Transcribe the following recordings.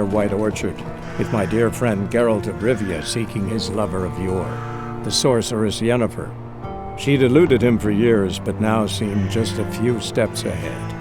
White Orchard, with my dear friend Geralt of Rivia seeking his lover of yore, the sorceress Yenifer. She'd eluded him for years, but now seemed just a few steps ahead.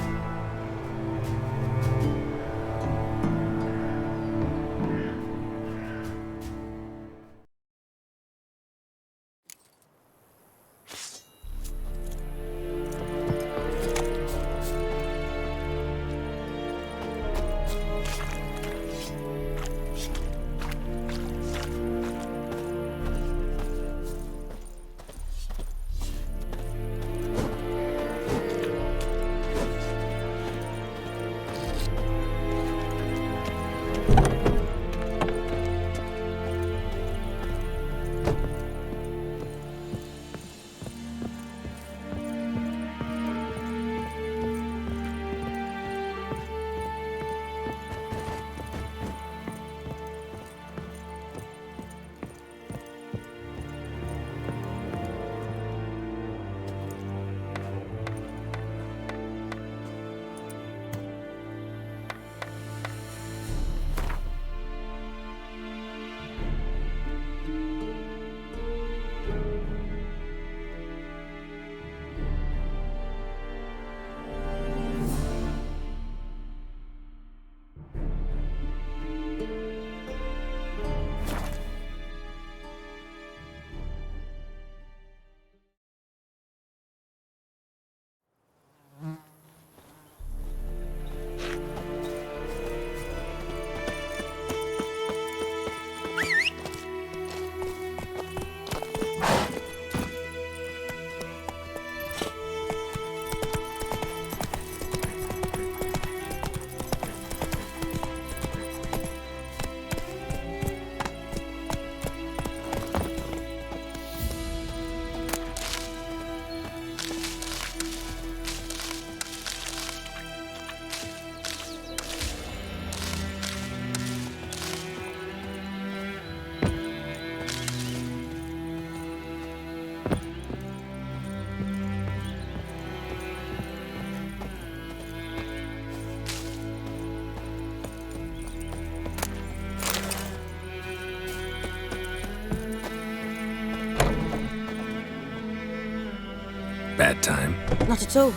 Bad time? Not at all.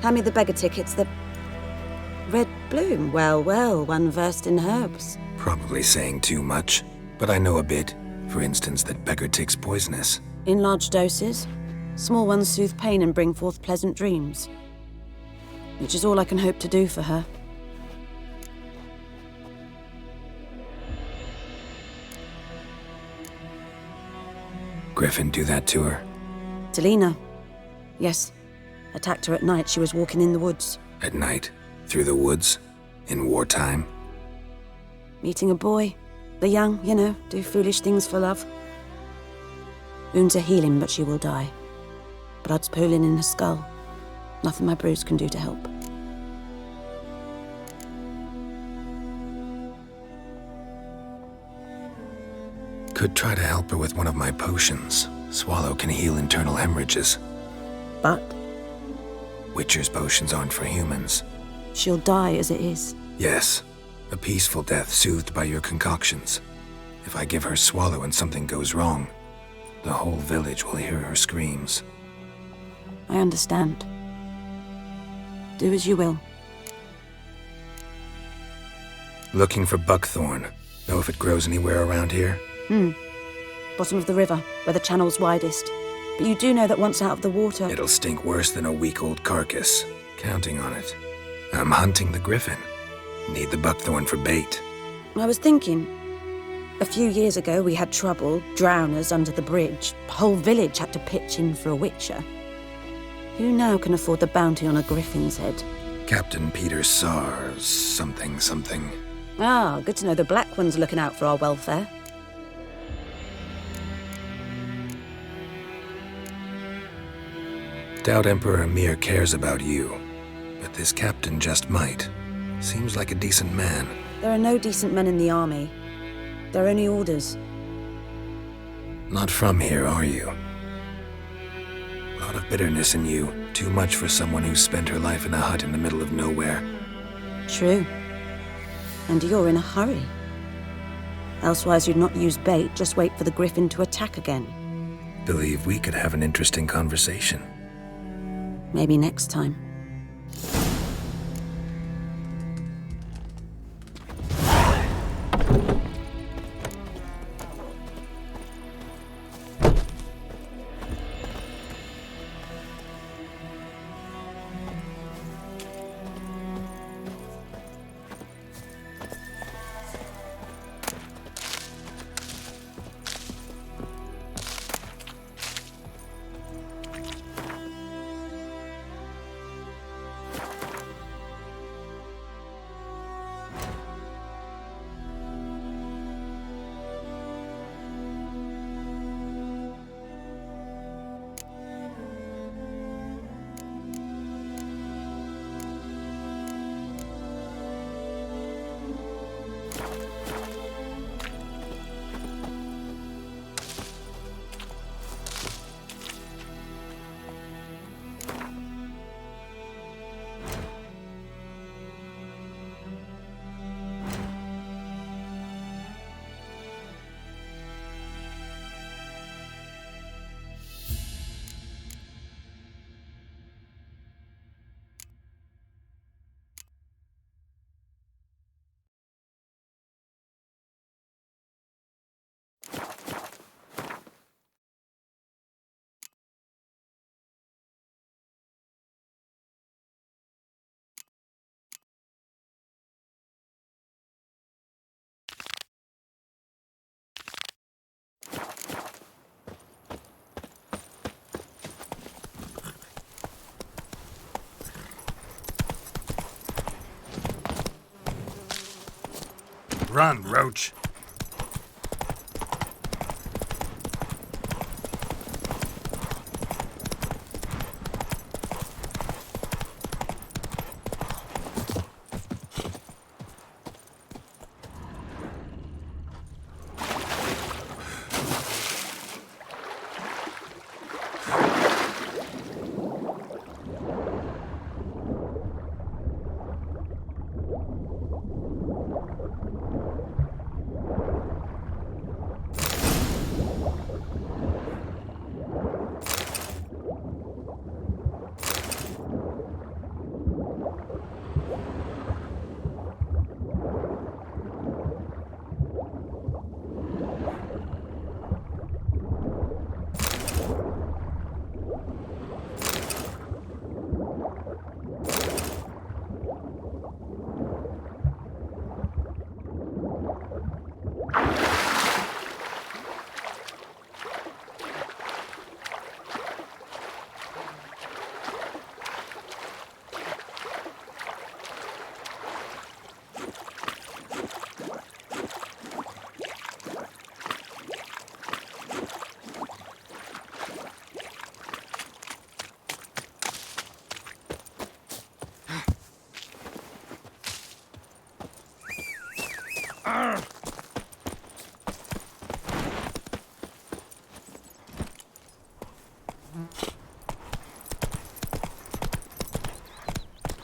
Hand me the beggar tickets, the red bloom. Well, well, one versed in herbs. Probably saying too much, but I know a bit. For instance, that beggar tick's poisonous. In large doses. Small ones soothe pain and bring forth pleasant dreams. Which is all I can hope to do for her. Griffin do that to her? Delina. Yes. Attacked her at night. She was walking in the woods. At night? Through the woods? In wartime? Meeting a boy. The young, you know, do foolish things for love. Wounds are healing, but she will die. Blood's pooling in her skull. Nothing my bruise can do to help. Could try to help her with one of my potions. Swallow can heal internal hemorrhages. But? Witcher's potions aren't for humans. She'll die as it is. Yes. A peaceful death soothed by your concoctions. If I give her Swallow and something goes wrong, the whole village will hear her screams. I understand. Do as you will. Looking for buckthorn. Know if it grows anywhere around here? Bottom of the river, where the channel's widest. But you do know that once out of the water... It'll stink worse than a week-old carcass. Counting on it. I'm hunting the griffin. Need the buckthorn for bait. I was thinking... A few years ago, we had trouble, drowners under the bridge. The whole village had to pitch in for a witcher. Who now can afford the bounty on a griffin's head? Captain Peter Sars, something. Ah, good to know the Black One's looking out for our welfare. Doubt Emperor Emir cares about you, but this captain just might. Seems like a decent man. There are no decent men in the army. They're only orders. Not from here, are you? A lot of bitterness in you. Too much for someone who spent her life in a hut in the middle of nowhere. True. And you're in a hurry. Elsewise you'd not use bait, just wait for the griffin to attack again. Believe we could have an interesting conversation. Maybe next time. Run, Roach.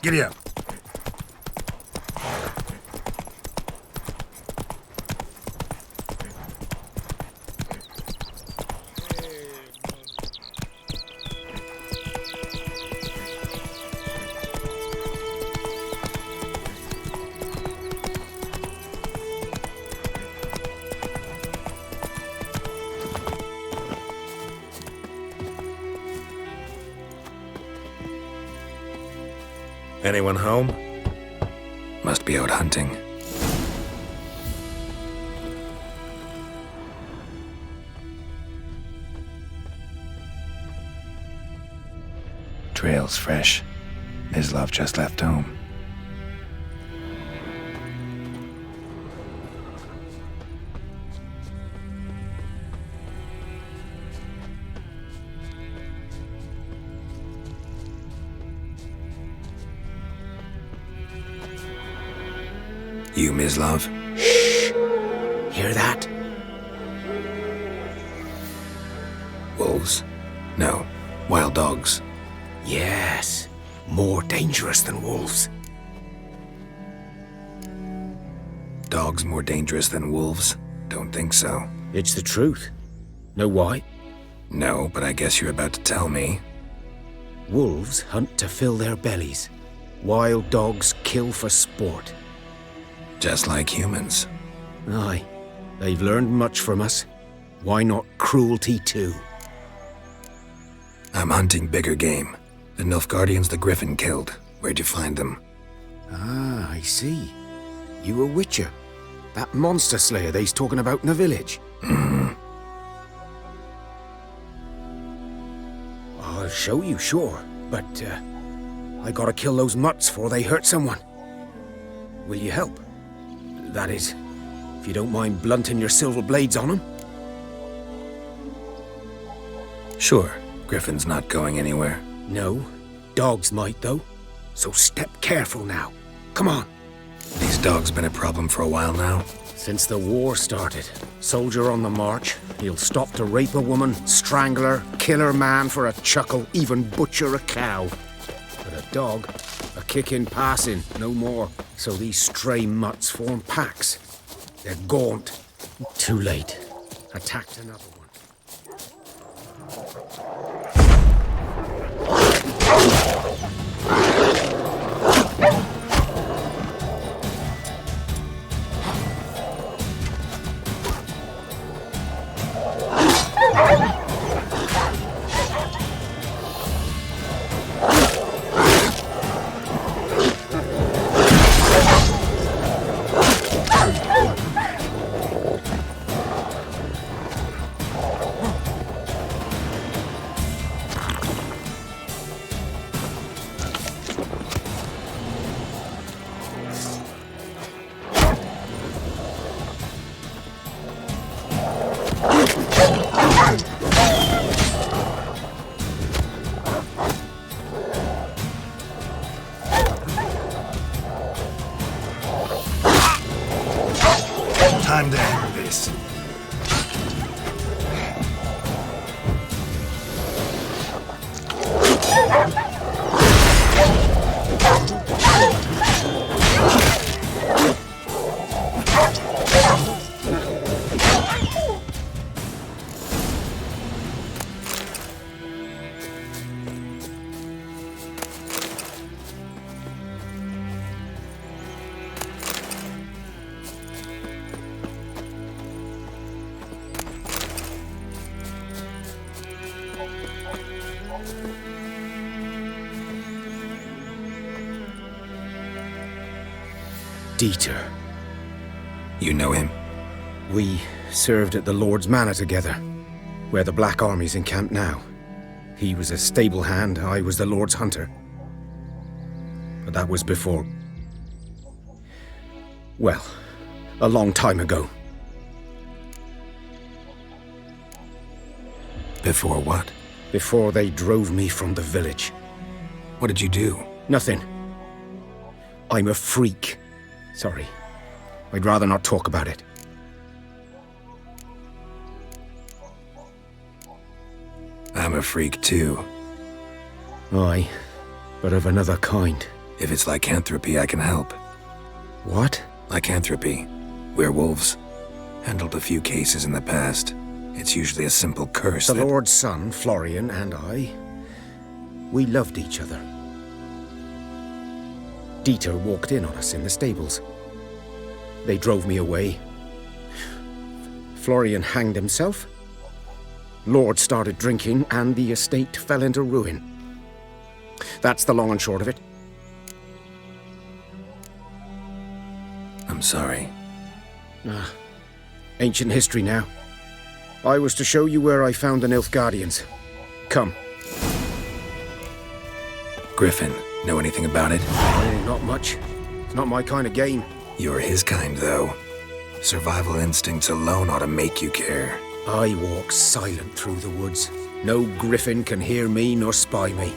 Giddy up. Anyone home? Must be out hunting. Trail's fresh. Mislav just left home. You, Mislav? Shh! Hear that? Wolves? No, wild dogs. Yes, more dangerous than wolves. dogs more dangerous than wolves? Don't think so. It's the truth. Know why? No, but I guess you're about to tell me. Wolves hunt to fill their bellies. Wild dogs kill for sport. Just like humans. Aye. They've learned much from us. Why not cruelty too? I'm hunting bigger game. The Nilfgaardians the Griffin killed. Where'd you find them? Ah, I see. You a witcher. That monster slayer they's talking about in the village. I'll show you, sure. But, I gotta kill those mutts before they hurt someone. Will you help? That is, if you don't mind blunting your silver blades on them. Sure. Griffin's not going anywhere. No. Dogs might, though. So step careful now. Come on. These dogs been a problem for a while now. Since the war started, soldier on the march, he'll stop to rape a woman, strangle her, kill her man for a chuckle, even butcher a cow. But a dog, a kick in passing, no more. So these stray mutts form packs. They're gaunt. Too late. Attacked another one. Time to end this. Dieter. You know him? We served at the Lord's Manor together, where the Black Army's encamped now. He was a stable hand, I was the Lord's hunter. But that was before... well, a long time ago. Before what? Before they drove me from the village. What did you do? Nothing. I'm a freak. Sorry. I'd rather not talk about it. I'm a freak too. Aye, but of another kind. If it's lycanthropy, I can help. What? Lycanthropy. Werewolves. Handled a few cases in the past. It's usually a simple curse The that... Lord's son, Florian, and I, we loved each other. Dieter walked in on us in the stables. They drove me away. Florian hanged himself. Lord started drinking, and the estate fell into ruin. That's the long and short of it. I'm sorry. Ancient history now. I was to show you where I found the Nilfgaardians. Come. Griffin, know anything about it? Oh, not much. It's not my kind of game. You're his kind, though. Survival instincts alone ought to make you care. I walk silent through the woods. No griffin can hear me nor spy me.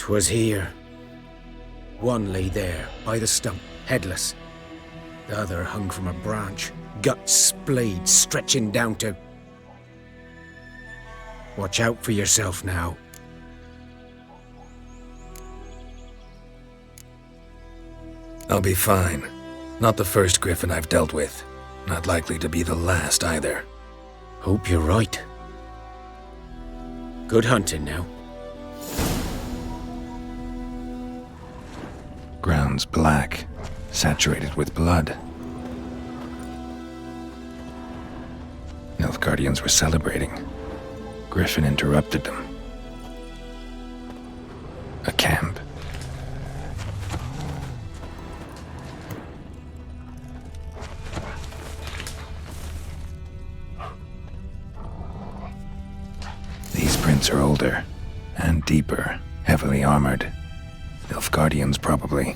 'Twas here. One lay there, by the stump, headless. The other hung from a branch, guts splayed, stretching down to... Watch out for yourself now. I'll be fine. Not the first griffin I've dealt with. Not likely to be the last either. Hope you're right. Good hunting now. Ground's black, saturated with blood. Nilfgaardians were celebrating. Griffin interrupted them. A camp. These prints are older and deeper, heavily armored. Nilfgaardians, probably.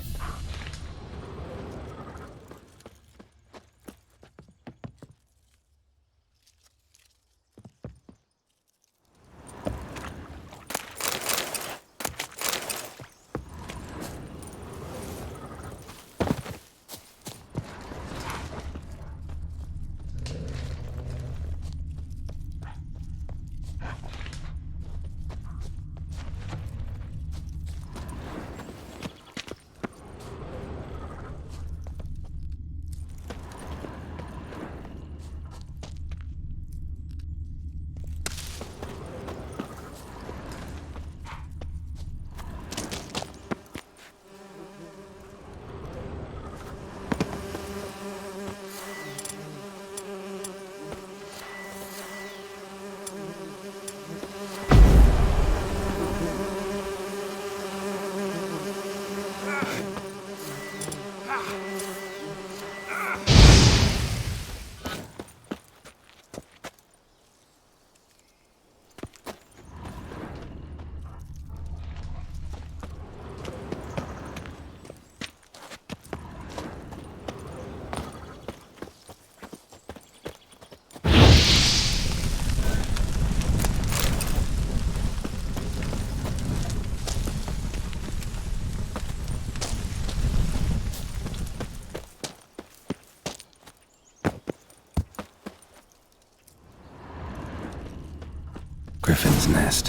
Griffin's nest.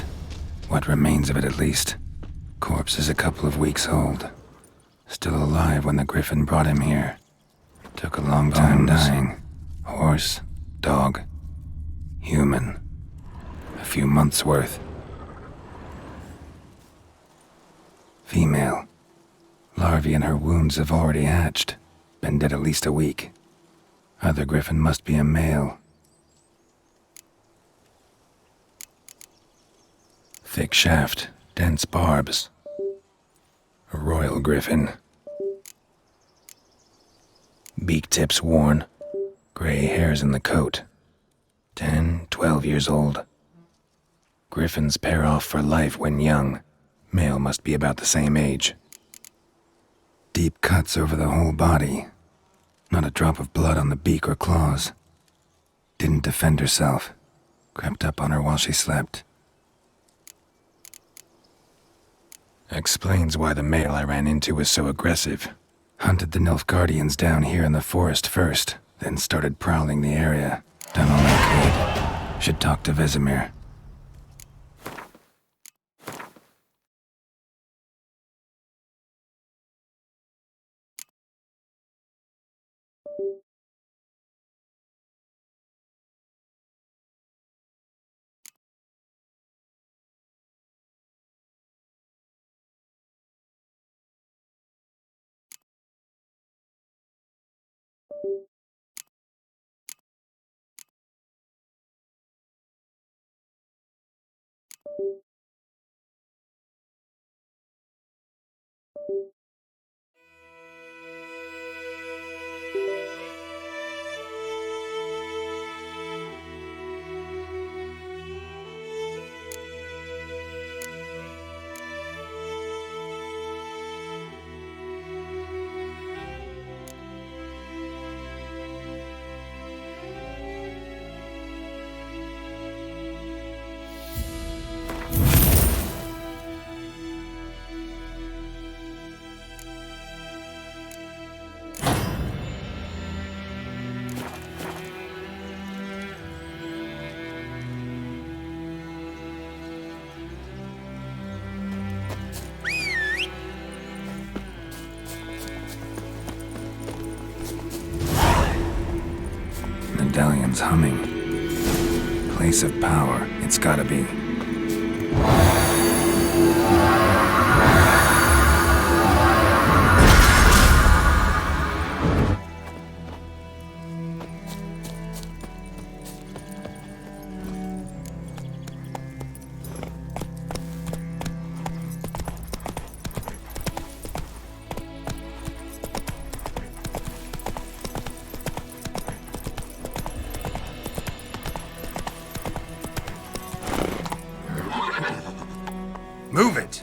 What remains of it, at least. Corpse is a couple of weeks old. Still alive when the Griffin brought him here. Took a long time dying. Horse, dog, human. A few months' worth. Female. Larvae in her wounds have already hatched. Been dead at least a week. Other Griffin must be a male. Thick shaft, dense barbs. A royal griffin. Beak tips worn. Gray hairs in the coat. 10, 12 years old. Griffins pair off for life when young. Male must be about the same age. Deep cuts over the whole body. Not a drop of blood on the beak or claws. Didn't defend herself. Crept up on her while she slept. Explains why the male I ran into was so aggressive. Hunted the Nilfgaardians down here in the forest first, then started prowling the area. Done all I could. Should talk to Vesemir. Guardian's humming. Place of power, it's gotta be. Move it!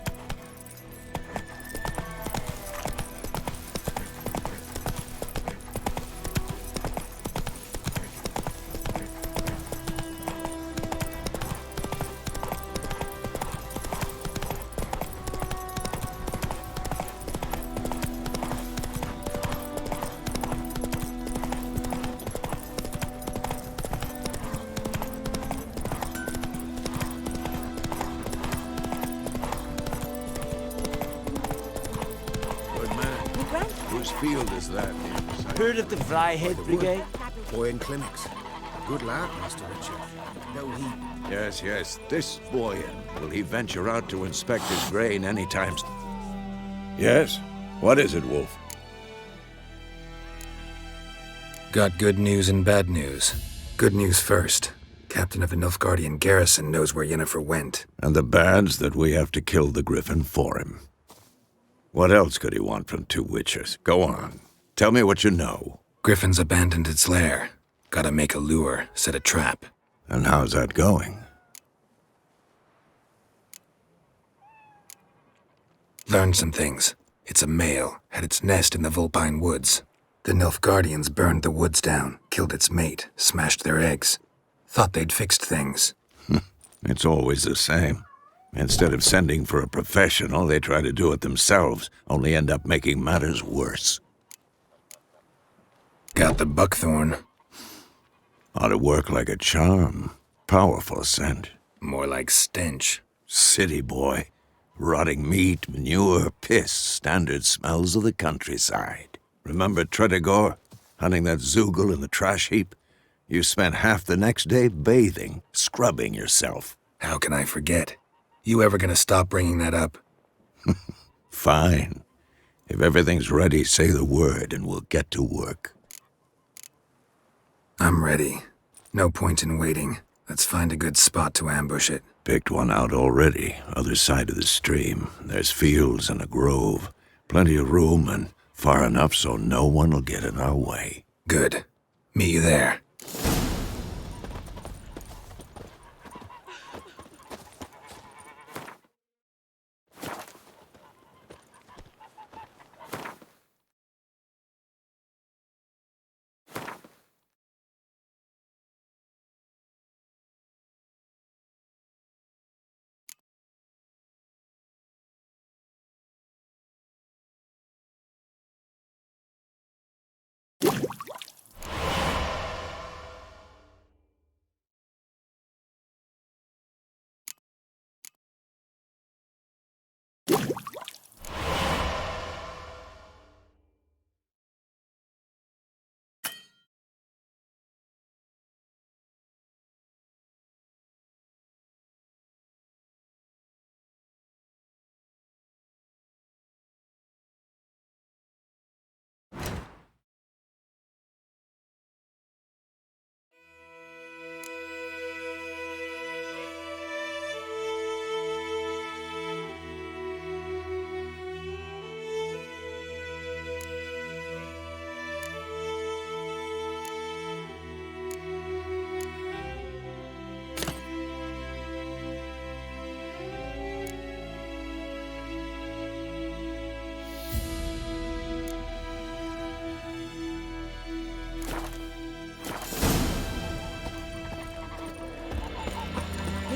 Whose field is that? Heard of the Vryhead Brigade? Boy in clinics. Good lad, Master Richard. No, he... Yes. This boy, will he venture out to inspect his grain any time? Yes? What is it, Wolf? Got good news and bad news. Good news first. Captain of the Nilfgaardian garrison knows where Yennefer went. And the bad's that we have to kill the griffin for him. What else could he want from two witchers? Go on. Tell me what you know. Griffin's abandoned its lair. Gotta make a lure, set a trap. And how's that going? Learned some things. It's a male, had its nest in the Vulpine Woods. The Nilfgaardians burned the woods down, killed its mate, smashed their eggs. Thought they'd fixed things. It's always the same. Instead of sending for a professional, they try to do it themselves, only end up making matters worse. Got the buckthorn. Ought to work like a charm. Powerful scent. More like stench. City boy. Rotting meat, manure, piss, standard smells of the countryside. Remember Tredigor? Hunting that Zoogle in the trash heap? You spent half the next day bathing, scrubbing yourself. How can I forget? You ever gonna stop bringing that up? Fine. If everything's ready, say the word and we'll get to work. I'm ready. No point in waiting. Let's find a good spot to ambush it. Picked one out already, other side of the stream. There's fields and a grove. Plenty of room and far enough so no one will get in our way. Good. Meet you there.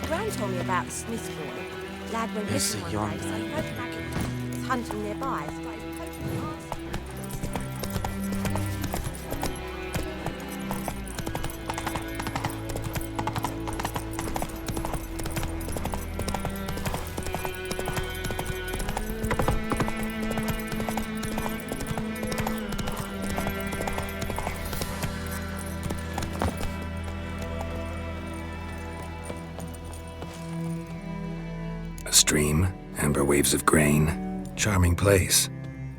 Gran told me about the Smith boy. Lad went Yes, missing one yonder. day, so he went back and was hunting nearby. Started poking the arse. stream, amber waves of grain. Charming place.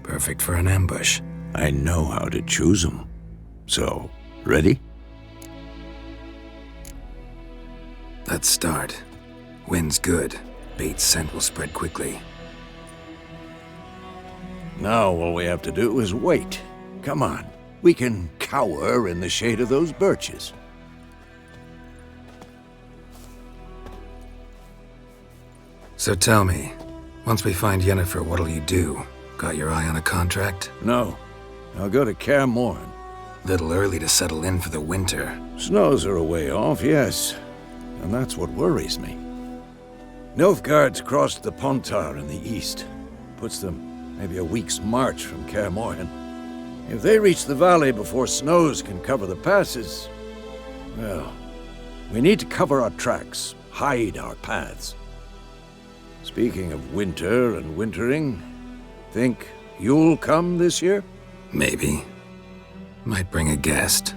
Perfect for an ambush. I know how to choose 'em. So, ready? Let's start. Wind's good. Bait's scent will spread quickly. Now all we have to do is wait. Come on. We can cower in the shade of those birches. So tell me, once we find Yenifer, what'll you do? Got your eye on a contract? No. I'll go to Kaer Morhen. Little early to settle in for the winter. Snows are a way off, yes. And that's what worries me. Nilfgaard's crossed the Pontar in the east. Puts them maybe a week's march from Kaer Morhen. If they reach the valley before snows can cover the passes, well, we need to cover our tracks, hide our paths. Speaking of winter and wintering, think you'll come this year? Maybe. Might bring a guest.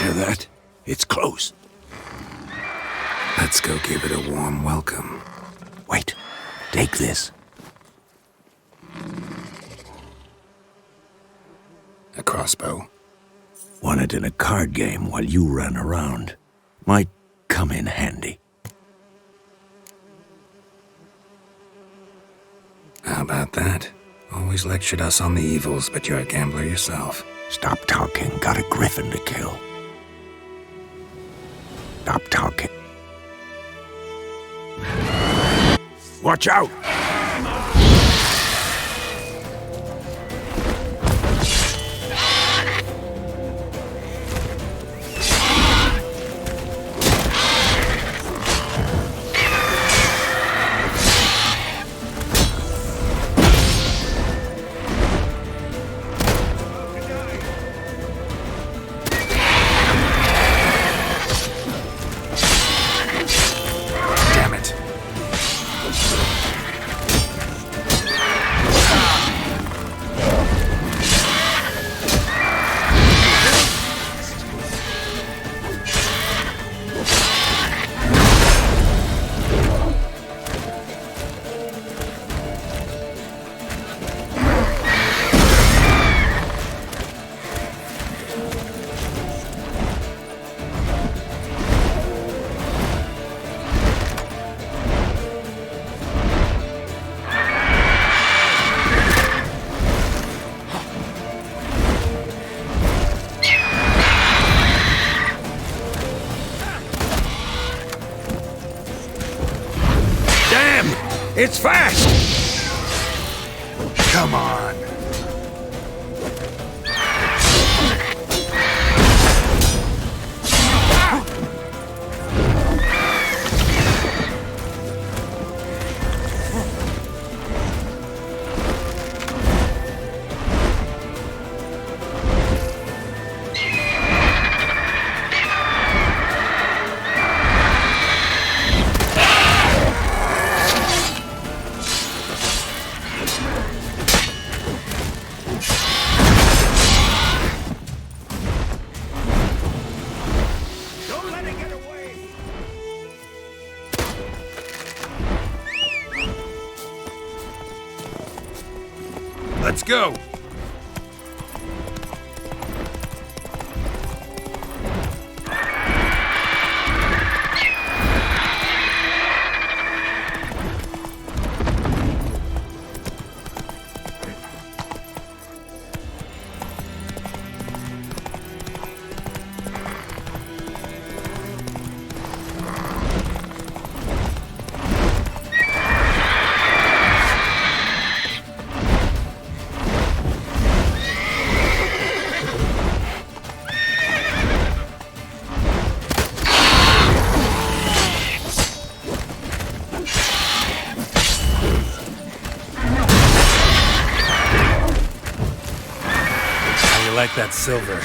Hear that? It's close. Let's go give it a warm welcome. Wait, take this. A crossbow. Won it in a card game while you ran around. Might come in handy. How about that? Always lectured us on the evils, but you're a gambler yourself. Stop talking. Got a griffin to kill. Stop talking. Watch out! It's fast! Come on. Let's go! Like that silver.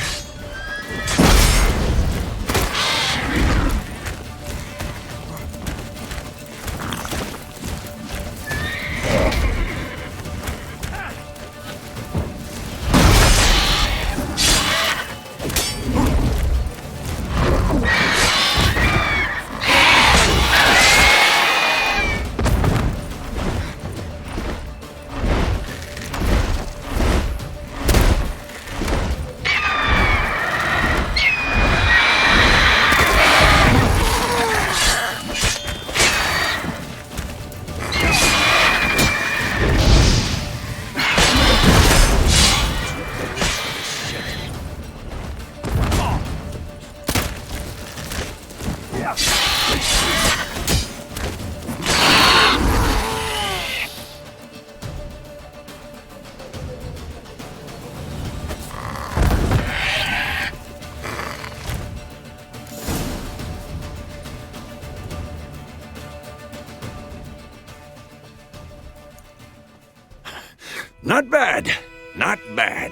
Not bad. Not bad.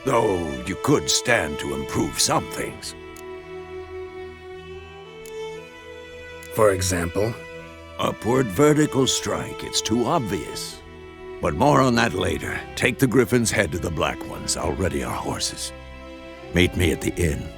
Though you could stand to improve some things. For example? Upward vertical strike. It's too obvious. But more on that later. Take the Griffin's head to the Black Ones. I'll ready our horses. Meet me at the inn.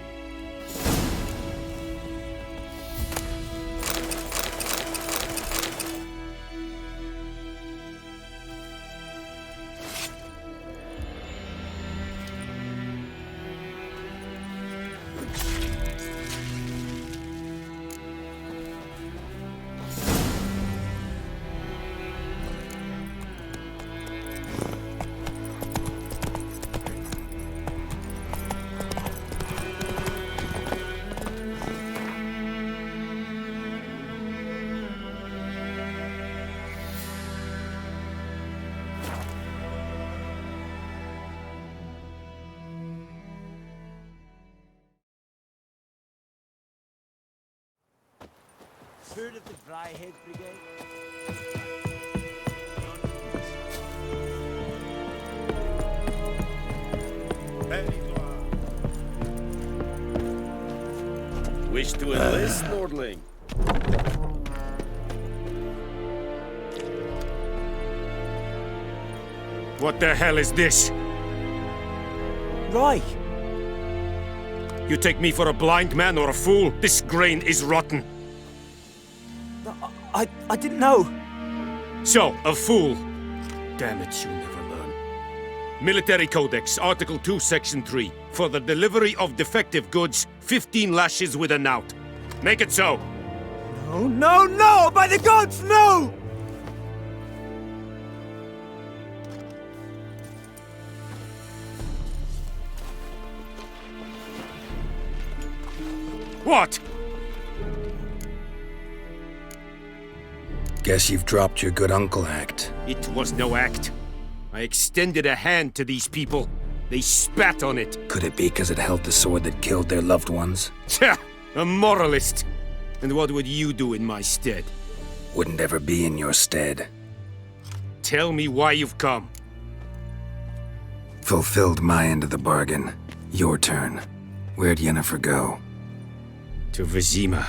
Heard of the Dryhead Brigade? Wish to enlist, Lordling? What the hell is this? Right. You take me for a blind man or a fool? This grain is rotten. I didn't know. So, a fool. Damn it, you'll never learn. Military Codex, Article 2, Section 3. For the delivery of defective goods, 15 lashes with a knout. Make it so. No, no, no! By the gods, no! What? Guess you've dropped your good uncle act. It was no act. I extended a hand to these people. They spat on it. Could it be because it held the sword that killed their loved ones? Tja, a moralist. And what would you do in my stead? Wouldn't ever be in your stead. Tell me why you've come. Fulfilled my end of the bargain. Your turn. Where'd Yenifer go? To Vizima.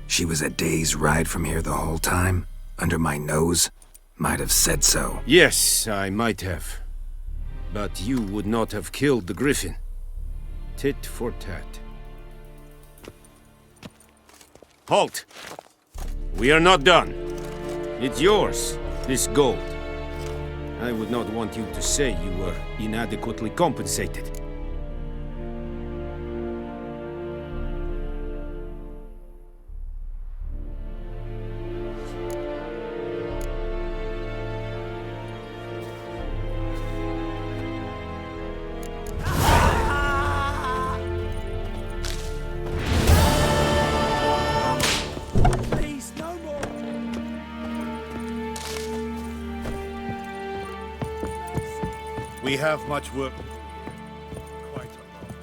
She was a day's ride from here the whole time? Under my nose? Might have said so. Yes, I might have. But you would not have killed the Griffin. Tit for tat. Halt! We are not done. It's yours, this gold. I would not want you to say you were inadequately compensated. We have much work. Quite a lot.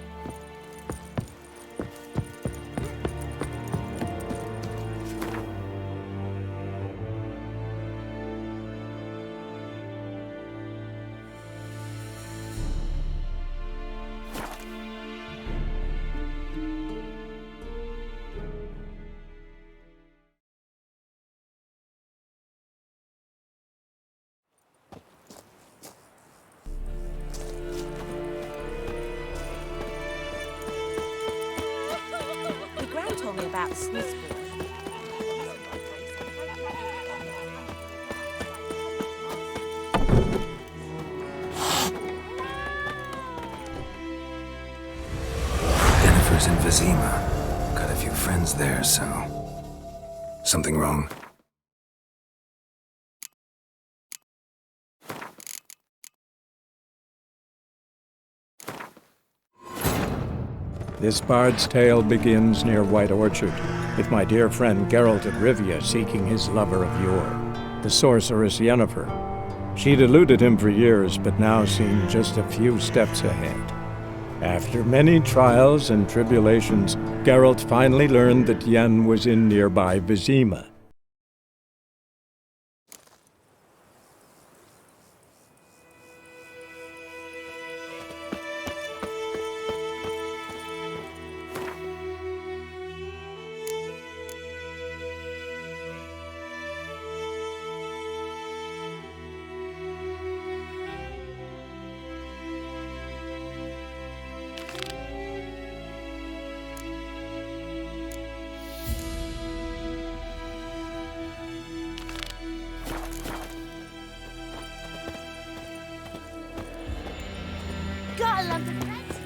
Told me about Smith's boy. Yenifer's in Vizima. Got a few friends there, so... Something wrong? This bard's tale begins near White Orchard, with my dear friend Geralt of Rivia seeking his lover of yore, the sorceress Yenifer. She'd eluded him for years, but now seemed just a few steps ahead. After many trials and tribulations, Geralt finally learned that Yen was in nearby Vizima. I love the friends.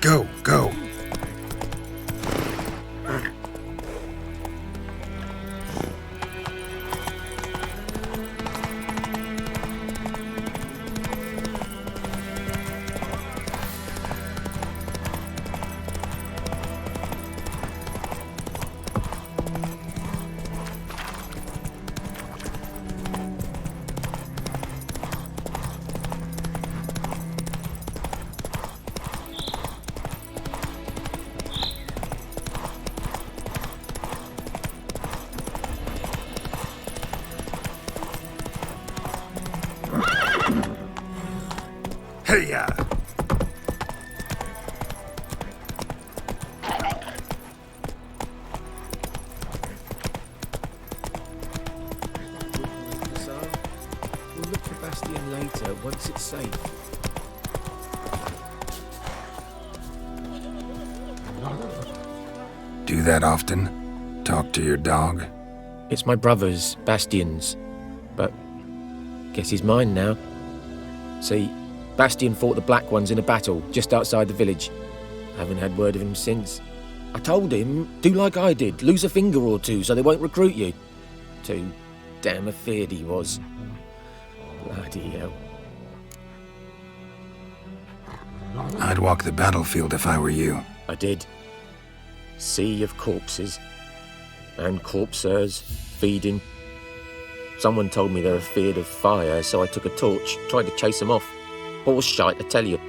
Go, go. Hey-ya! We'll look for Bastion later, once it's safe. Do that often? Talk to your dog? It's my brother's, Bastion's. But guess he's mine now. See, Bastion fought the Black Ones in a battle just outside the village. Haven't had word of him since. I told him, do like I did, lose a finger or two so they won't recruit you. Too damn afeard he was. Bloody hell. I'd walk the battlefield if I were you. I did. Sea of corpses. And corpsers, feeding. Someone told me they were feared of fire, so I took a torch, tried to chase them off. Horse shite, I tell you.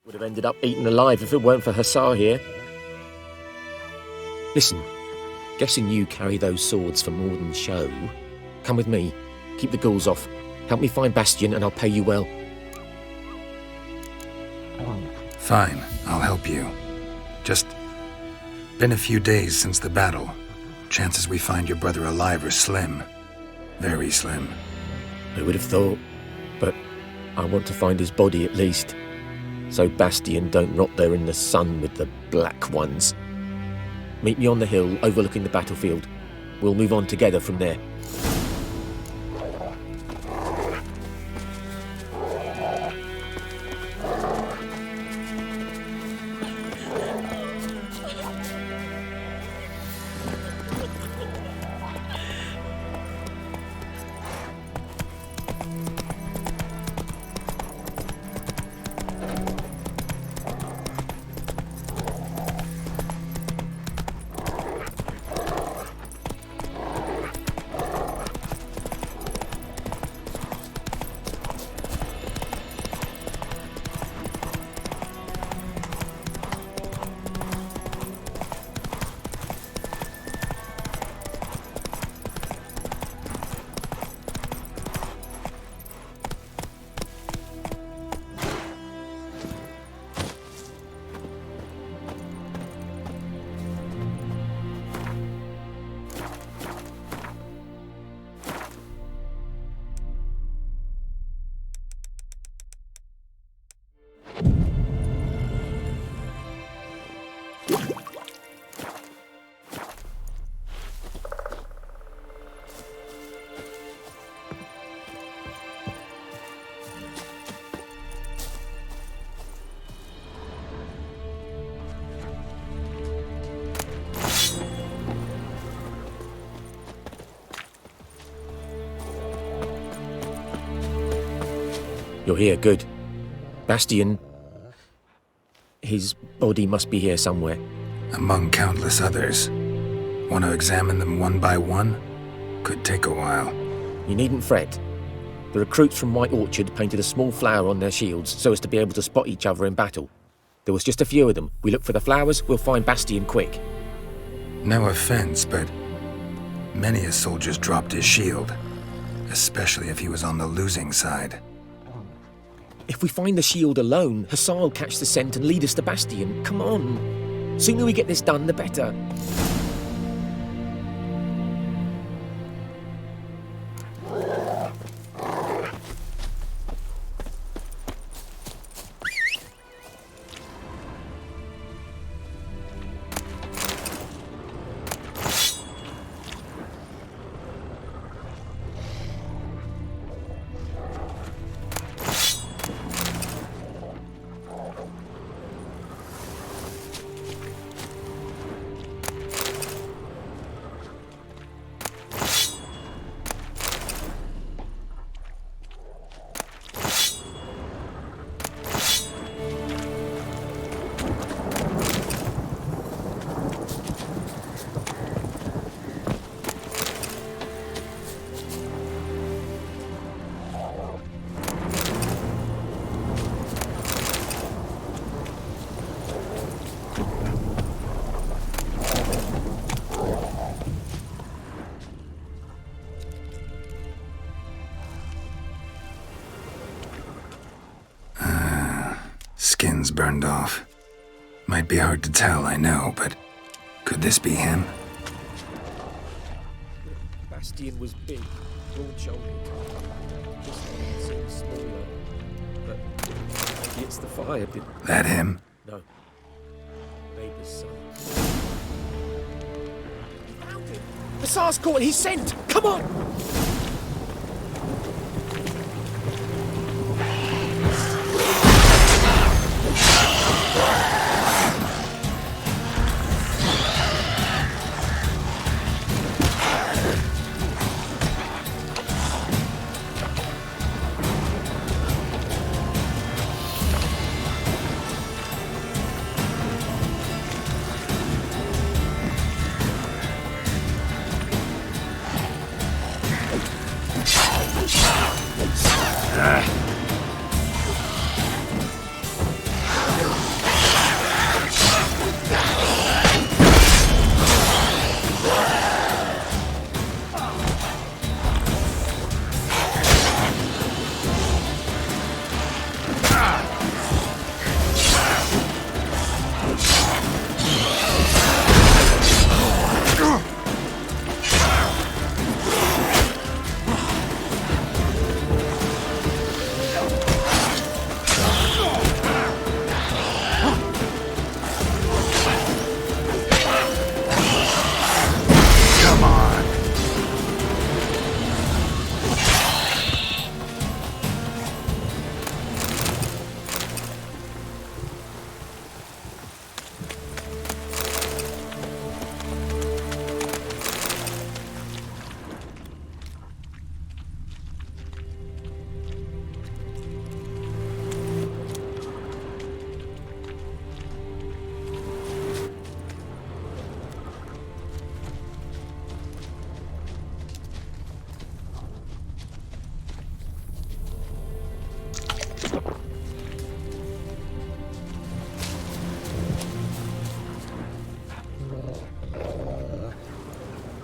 Would have ended up eaten alive if it weren't for Hussar here. Listen, guessing you carry those swords for more than show. Come with me. Keep the ghouls off. Help me find Bastion and I'll pay you well. Fine, I'll help you. Just been a few days since the battle. Chances we find your brother alive are slim. Very slim. Who would have thought? But I want to find his body at least, so Bastion don't rot there in the sun with the black ones. Meet me on the hill overlooking the battlefield. We'll move on together from there. You're here, good. Bastion... his body must be here somewhere. Among countless others. Want to examine them one by one? Could take a while. You needn't fret. The recruits from White Orchard painted a small flower on their shields so as to be able to spot each other in battle. There was just a few of them. We look for the flowers, we'll find Bastion quick. No offense, but many a soldier's dropped his shield. Especially if he was on the losing side. If we find the shield alone, Hussar will catch the scent and lead us to Bastion. Come on. Sooner we get this done, the better. Skin's burned off. Might be hard to tell, I know, but could this be him? Bastion was big, broad-shouldered. This one seems smaller, but maybe it's the fire. That him? No. Neighbour's son. We found him! The SAR's caught and he's sent! Come on!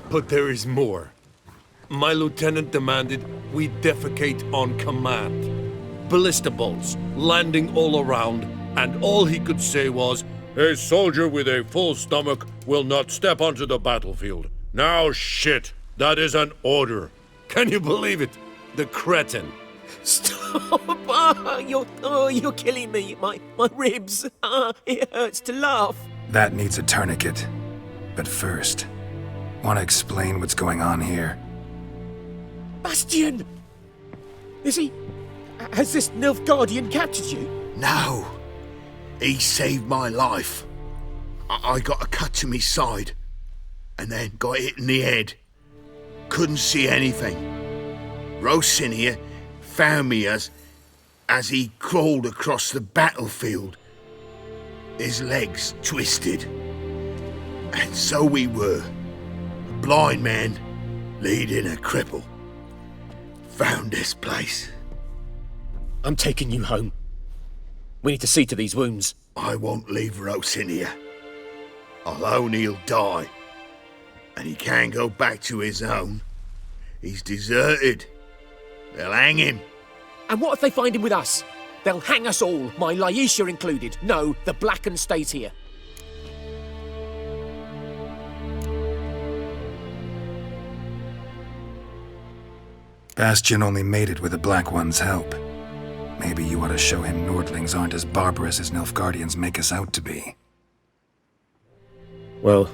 But there is more. My lieutenant demanded we defecate on command. Ballista bolts landing all around, and all he could say was, "A soldier with a full stomach will not step onto the battlefield." Now shit, that is an order. Can you believe it? The cretin. Stop! You're killing me. My ribs. It hurts to laugh. That needs a tourniquet. But first, want to explain what's going on here? Bastian! Has this Nilfgaardian captured you? No. He saved my life. I got a cut to me side, and then got hit in the head. Couldn't see anything. Rosin here found me as he crawled across the battlefield. His legs twisted. And so we were. A blind man leading a cripple. Found this place. I'm taking you home. We need to see to these wounds. I won't leave Rosin here. Alone he'll die. And he can't go back to his own. He's deserted. They'll hang him. And what if they find him with us? They'll hang us all, my Laisha included. No, the Blacken stays here. Bastian only made it with the Black One's help. Maybe you ought to show him Nordlings aren't as barbarous as Nilfgaardians make us out to be. Well,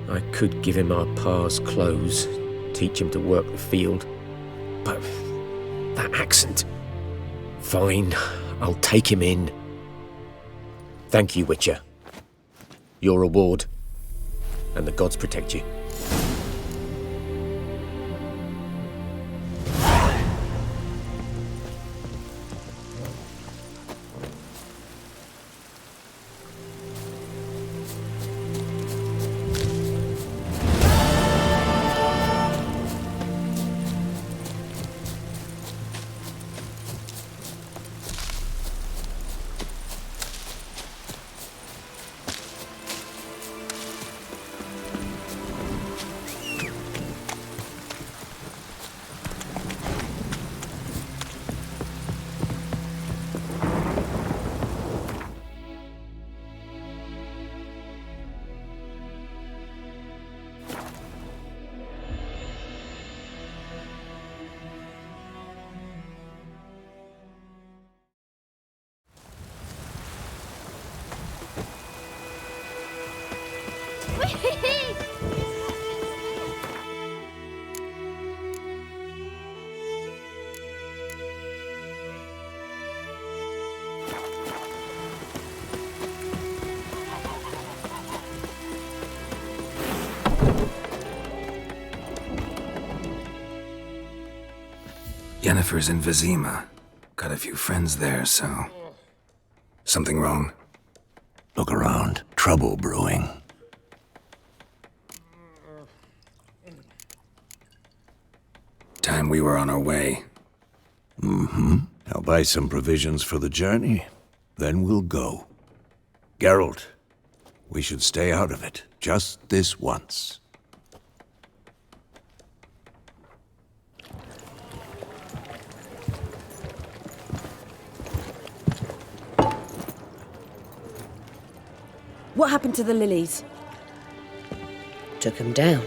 I could give him our pa's clothes, teach him to work the field. But that accent... Fine, I'll take him in. Thank you, Witcher. Your reward. And the gods protect you. Yenifer's in Vizima. Got a few friends there, so... Something wrong? Look around. Trouble brewing. Time we were on our way. I'll buy some provisions for the journey. Then we'll go. Geralt, we should stay out of it. Just this once. What happened to the lilies? Took him down.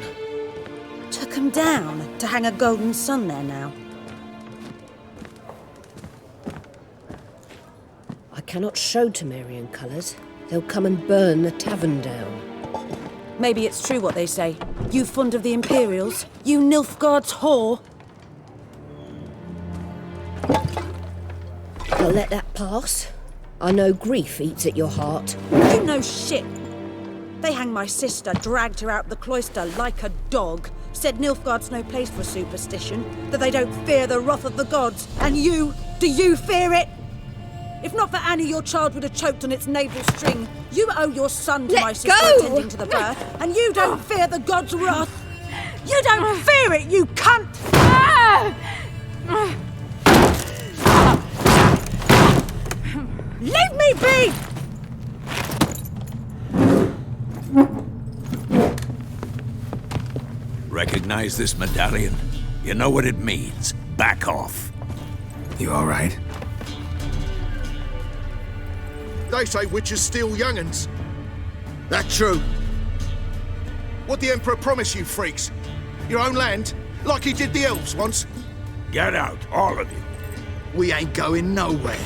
Took them down to hang a golden sun there now. I cannot show Temerian colours. They'll come and burn the tavern down. Maybe it's true what they say. You fond of the Imperials? You Nilfgaard's whore? I'll let that pass. I know grief eats at your heart. You know shit. They hanged my sister, dragged her out the cloister like a dog. Said Nilfgaard's no place for superstition, that they don't fear the wrath of the gods. And you, do you fear it? If not for Annie, your child would have choked on its navel string. You owe your son to my sister attending to the birth, and you don't fear the gods' wrath. You don't fear it, you cunt! Leave me be! Recognize this medallion? You know what it means. Back off. You all right? They say witches steal young'uns. That true? What the Emperor promised you freaks? Your own land? Like he did the elves once? Get out, all of you. We ain't going nowhere.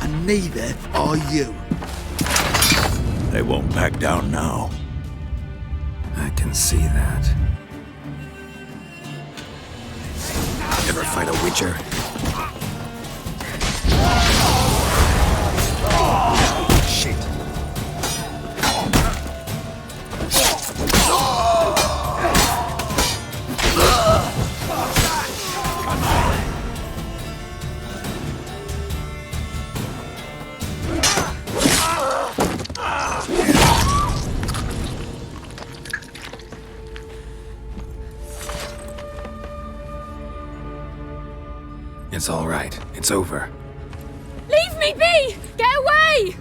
And neither are you. They won't back down now. I can see that. Ever fight a witcher? Shit. It's all right. It's over. Leave me be! Get away!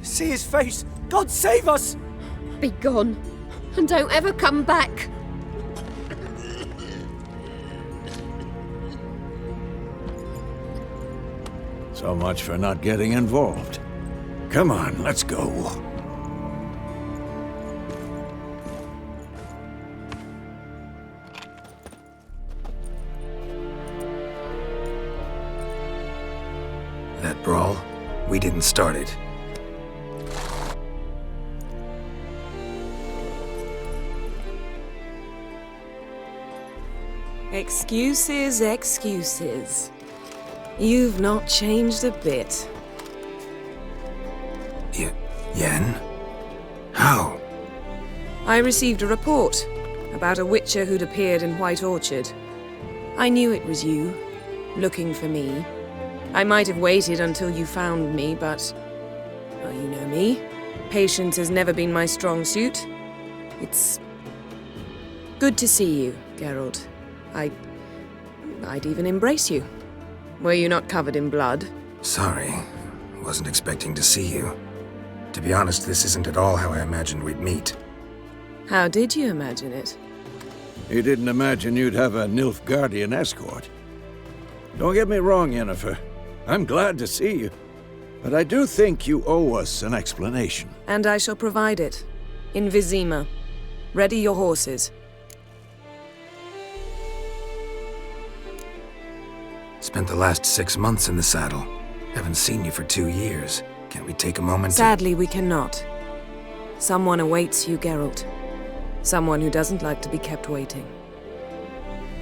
See his face! God save us! Be gone. And don't ever come back. So much for not getting involved. Come on, let's go. That brawl, we didn't start it. Excuses, excuses. You've not changed a bit. Yen? How? I received a report about a witcher who'd appeared in White Orchard. I knew it was you, looking for me. I might have waited until you found me, but... well, you know me. Patience has never been my strong suit. It's... good to see you, Geralt. I'd even embrace you. Were you not covered in blood? Sorry. Wasn't expecting to see you. To be honest, this isn't at all how I imagined we'd meet. How did you imagine it? You didn't imagine you'd have a Nilfgaardian escort. Don't get me wrong, Yennefer. I'm glad to see you. But I do think you owe us an explanation. And I shall provide it. In Vizima. Ready your horses. Spent the last 6 months in the saddle. Haven't seen you for 2 years. Can't we take a moment to... Sadly, we cannot. Someone awaits you, Geralt. Someone who doesn't like to be kept waiting.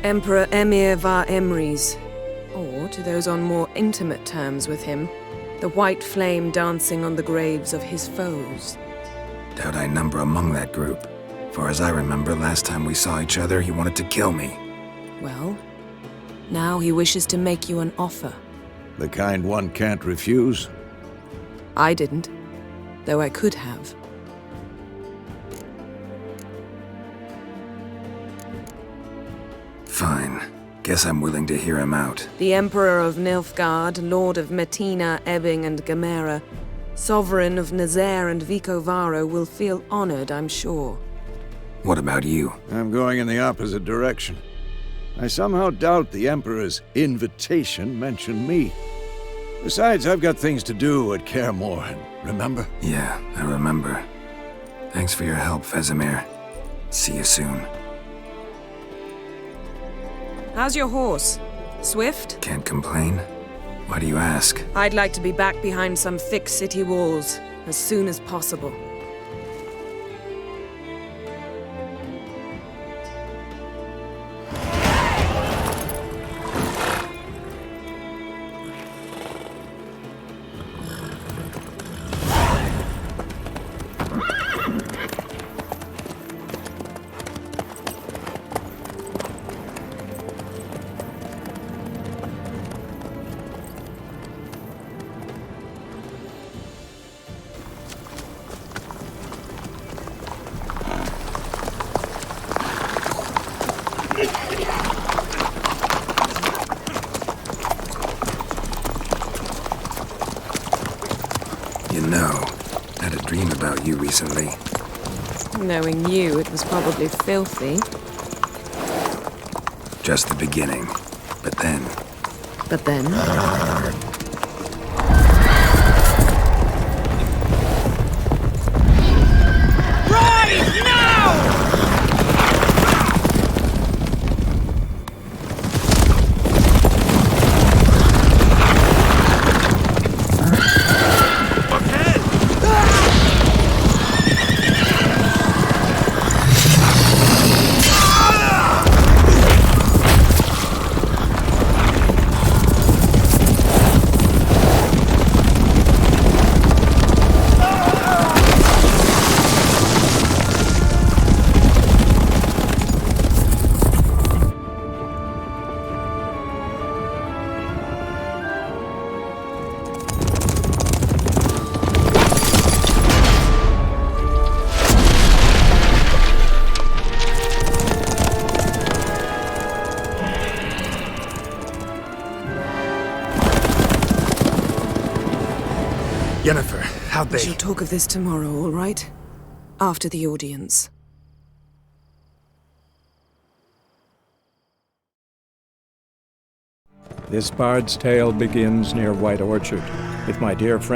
Emperor Emir var Emrys. Or, to those on more intimate terms with him, the white flame dancing on the graves of his foes. Doubt I number among that group. Far as I remember, last time we saw each other, he wanted to kill me. Well, now he wishes to make you an offer. The kind one can't refuse? I didn't, though I could have. Fine. Guess I'm willing to hear him out. The Emperor of Nilfgaard, Lord of Metina, Ebbing, and Gamera, Sovereign of Nazaire and Vicovaro will feel honored, I'm sure. What about you? I'm going in the opposite direction. I somehow doubt the Emperor's invitation mentioned me. Besides, I've got things to do at Kaer Morhen, remember? Yeah, I remember. Thanks for your help, Vesemir. See you soon. How's your horse? Swift? Can't complain. Why do you ask? I'd like to be back behind some thick city walls as soon as possible. You know, dream about you recently. Knowing you, it was probably filthy. Just the beginning. But then... But then? Rise now! Yenifer, how'd We shall talk of this tomorrow, all right? After the audience. This bard's tale begins near White Orchard, with my dear friend